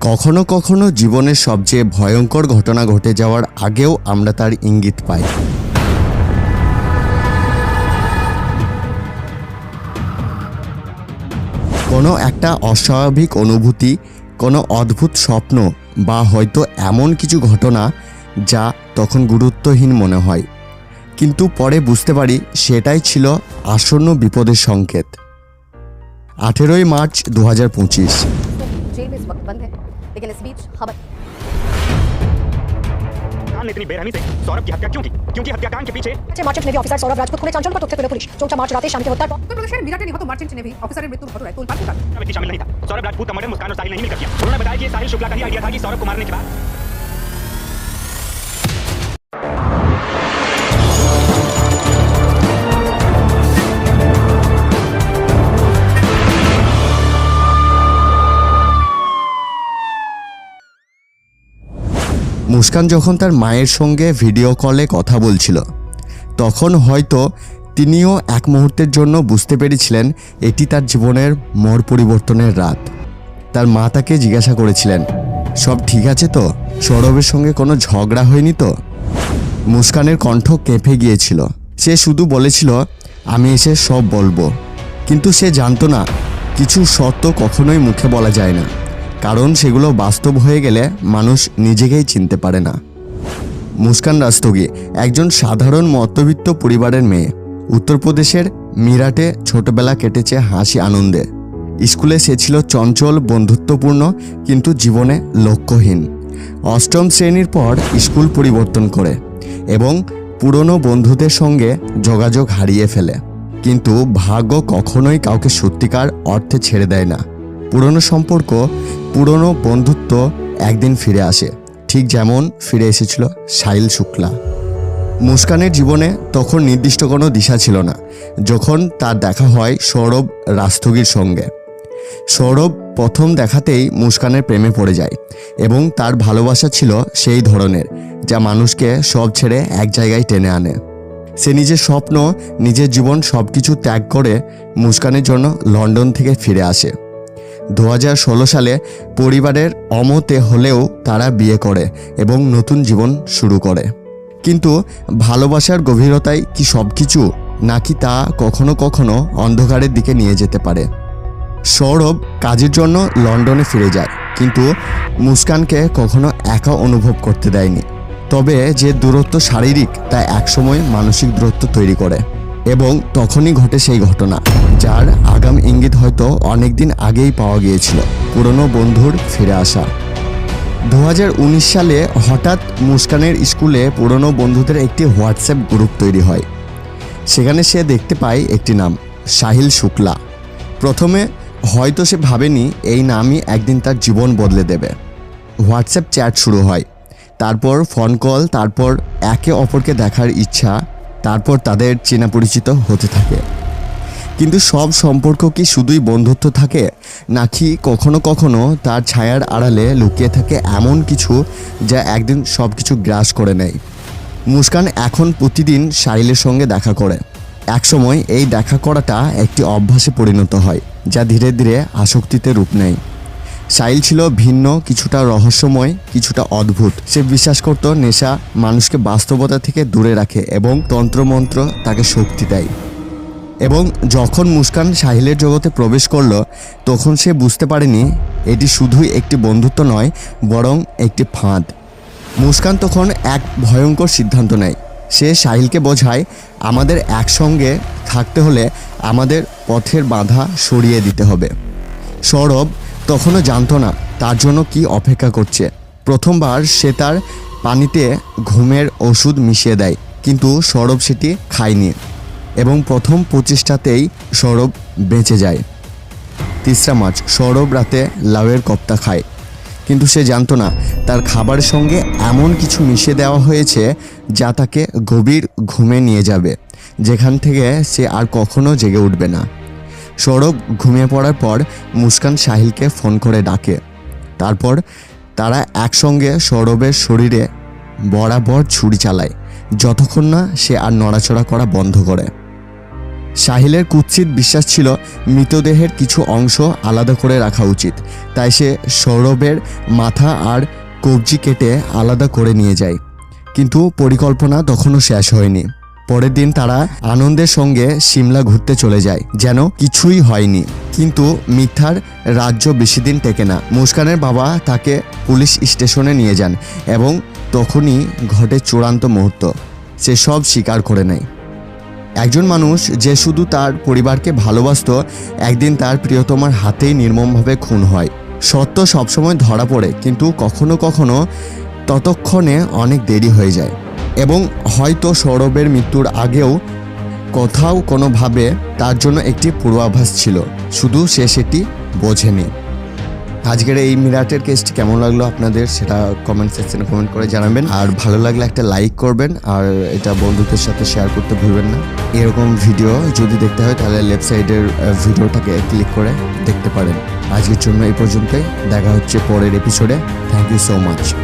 কখনো কখনো জীবনের সবচেয়ে ভয়ঙ্কর ঘটনা ঘটে যাওয়ার আগেও আমরা তার ইঙ্গিত পাই। কোনো একটা অস্বাভাবিক অনুভূতি, কোনো অদ্ভুত স্বপ্ন বা হয়তো এমন কিছু ঘটনা যা তখন গুরুত্বহীন মনে হয়, কিন্তু পরে বুঝতে পারি সেটাই ছিল আসন্ন বিপদের সংকেত। 18 মার্চ 2025। जेल में इस वक्त बंद है, लेकिन इस बीच खबर ने इतनी बेरहमी से सौरभ की हत्या क्यों की? क्योंकि हत्याकांड के पीछे merchant navy officer Sourav Rajput খুনে চাঞ্চল্যকর তথ্য পেল পুলিশ। 4 মার্চ রাতে শান্তি হত্যার উত্তরপ্রদেশের মিরাটে নিহত মার্চেন্ট নেভি অফিসারের মৃত্যুর ঘটনায় তোলপাড় গোটা। व्यक्ति शामिल नहीं था। सौरभ राजपूत का मर्डर मुस्कान और साहिल ने ही मिलकर किया। उन्होंने बताया कि ये साहिल शुक्ला का ही आइडिया था कि सौरभ को मारने के बाद মুস্কান যখন তার মায়ের সঙ্গে ভিডিও কলে কথা বলছিল, তখন হয়তো তিনিও এক মুহূর্তের জন্য বুঝতে পেরেছিলেন এটি তার জীবনের মোড় পরিবর্তনের রাত। তার মা তাকে জিজ্ঞাসা করেছিলেন, সব ঠিক আছে তো? সৌরভের সঙ্গে কোনো ঝগড়া হয়নি তো? মুস্কানের কণ্ঠ কেঁপে গিয়েছিল। সে শুধু বলেছিল, আমি এসে সব বলবো। কিন্তু সে জানতো না, কিছু সত্য কখনোই মুখে বলা যায় না, কারণ সেগুলো বাস্তব হয়ে গেলে মানুষ নিজেকেই চিনতে পারে না। মুস্কান রাস্তগি একজন সাধারণ মধ্যবিত্ত পরিবারের মেয়ে। উত্তরপ্রদেশের মিরাটে ছোটবেলা কেটেছে হাসি আনন্দে। স্কুলে সে ছিল চঞ্চল, বন্ধুত্বপূর্ণ, কিন্তু জীবনে লক্ষ্যহীন। অষ্টম শ্রেণীর পর স্কুল পরিবর্তন করে এবং পুরনো বন্ধুদের সঙ্গে যোগাযোগ হারিয়ে ফেলে। কিন্তু ভাগ্য কখনোই কাউকে সত্যিকার অর্থে ছেড়ে দেয় না। পুরনো সম্পর্ক, পুরনো বন্ধুত্ব একদিন ফিরে আসে, ঠিক যেমন ফিরে এসেছিল সাহিল শুক্লা। মুস্কানের জীবনে তখন নির্দিষ্ট কোনো দিশা ছিল না। যখন তার দেখা হয় সৌরভ রাস্তগির সঙ্গে, সৌরভ প্রথম দেখাতেই মুস্কানের প্রেমে পড়ে যায় এবং তার ভালোবাসা ছিল সেই ধরনের যা মানুষকে সব ছেড়ে এক জায়গায় টেনে আনে। সে নিজের স্বপ্ন, নিজের জীবন সব কিছু ত্যাগ করে মুস্কানের জন্য লন্ডন থেকে ফিরে আসে। 2016 সালে পরিবারের অমতে হলেও তারা বিয়ে করে এবং নতুন জীবন শুরু করে। কিন্তু ভালোবাসার গভীরতাই কি সব কিছু, নাকি তা কখনো কখনো অন্ধকারের দিকে নিয়ে যেতে পারে? সৌরভ কাজের জন্য লন্ডনে ফিরে যায়, কিন্তু মুস্কানকে কখনো একা অনুভব করতে দেয়নি। তবে যে দূরত্ব শারীরিক, তা একসময় মানসিক দূরত্ব তৈরি করে এবং তখনই ঘটে সেই ঘটনা যার আগাম ইঙ্গিত হয়তো অনেকদিন আগেই পাওয়া গিয়েছিল, পুরনো বন্ধুর ফিরে আসা। 2019 সালে হঠাৎ মুস্কানের স্কুলে পুরনো বন্ধুদের একটি হোয়াটসঅ্যাপ গ্রুপ তৈরি হয়। সেখানে সে দেখতে পায় একটি নাম, সাহিল শুক্লা। প্রথমে হয়তো সে ভাবেনি এই নামই একদিন তার জীবন বদলে দেবে। হোয়াটসঅ্যাপ চ্যাট শুরু হয়, তারপর ফোন কল, তারপর একে অপরকে দেখার ইচ্ছা, তারপর তাদের চেনা পরিচিত হতে থাকে। কিন্তু সব সম্পর্ক কি শুধুই বন্ধুত্ব থাকে, নাকি কখনো কখনো তার ছায়ার আড়ালে লুকিয়ে থাকে এমন কিছু যা একদিন সব কিছু গ্রাস করে নেয়? মুস্কান এখন প্রতিদিন সাহিলের সঙ্গে দেখা করে। একসময় এই দেখা করাটা একটি অভ্যাসে পরিণত হয়, যা ধীরে ধীরে আসক্তিতে রূপ নেয়। সাহিল ছিল ভিন্ন, কিছুটা রহস্যময়, কিছুটা অদ্ভুত। সে বিশ্বাস করত নেশা মানুষকে বাস্তবতা থেকে দূরে রাখে এবং তন্ত্রমন্ত্র তাকে শক্তি দেয়। এবং যখন মুস্কান সাহিলের জগতে প্রবেশ করলো, তখন সে বুঝতে পারেনি এটি শুধুই একটি বন্ধুত্ব নয়, বরং একটি ফাঁদ। মুস্কান তখন এক ভয়ঙ্কর সিদ্ধান্ত নেয়। সে সাহিলকে বোঝায়, আমাদের একসঙ্গে থাকতে হলে আমাদের পথের বাধা সরিয়ে দিতে হবে। সৌরভ তখনও জানতো না তার জন্য কি অপেক্ষা করছে। প্রথমবার সে তার পানিতে ঘুমের ওষুধ মিশিয়ে দেয়, কিন্তু সৌরভ সেটি খায়নি এবং প্রথম প্রচেষ্টাতেই সৌরভ বেঁচে যায়। 3 মার্চ সৌরভ রাতে লাউয়ের কোপ্তা খায়, কিন্তু সে জানতো না তার খাবারের সঙ্গে এমন কিছু মিশিয়ে দেওয়া হয়েছে যা তাকে গভীর ঘুমে নিয়ে যাবে, যেখান থেকে সে আর কখনো জেগে উঠবে না। সৌরভ ঘুমিয়ে পড়ার পর মুস্কান সাহিলকে ফোন করে ডাকে। তারপর তারা একসঙ্গে সৌরভের শরীরে বরাবর ছুরি চালায়, যতক্ষণ না সে আর নড়াচড়া করা বন্ধ করে। সাহিলের কুৎসিত বিশ্বাস ছিল মৃতদেহের কিছু অংশ আলাদা করে রাখা উচিত, তাই সে সৌরভের মাথা আর কবজি কেটে আলাদা করে নিয়ে যায়। কিন্তু পরিকল্পনা তখনও শেষ হয়নি। পরের দিন তারা আনন্দের সঙ্গে সিমলা ঘুরতে চলে যায়, যেন কিছুই হয়নি। কিন্তু মিথ্যার রাজ্য বেশি দিন টেকে না। মুস্কানের বাবা তাকে পুলিশ স্টেশনে নিয়ে যান এবং তখনই ঘটে চূড়ান্ত মুহূর্ত। সে সব স্বীকার করে নেয়। একজন মানুষ যে শুধু তার পরিবারকে ভালোবাসতো, একদিন তার প্রিয়তমার হাতেই নির্মমভাবে খুন হয়। সত্য সবসময় ধরা পড়ে, কিন্তু কখনো কখনো ততক্ষণে অনেক দেরি হয়ে যায়। এবং হয়তো সৌরভের মৃত্যুর আগেও কোথাও কোনোভাবে তার জন্য একটি পূর্বাভাস ছিল, শুধু সে সেটি বোঝেনি। আজকের এই মিরাটের কেসটি কেমন লাগলো আপনাদের সেটা কমেন্ট সেকশনে কমেন্ট করে জানাবেন। আর ভালো লাগলে একটা লাইক করবেন, আর এটা বন্ধুদের সাথে শেয়ার করতে ভুলবেন না। এরকম ভিডিও যদি দেখতে হয় তাহলে লেফট সাইডের ভিডিওটাকে ক্লিক করে দেখতে পারেন। আজকের জন্য এই পর্যন্তই, দেখা হচ্ছে পরের এপিসোডে। Thank you so much.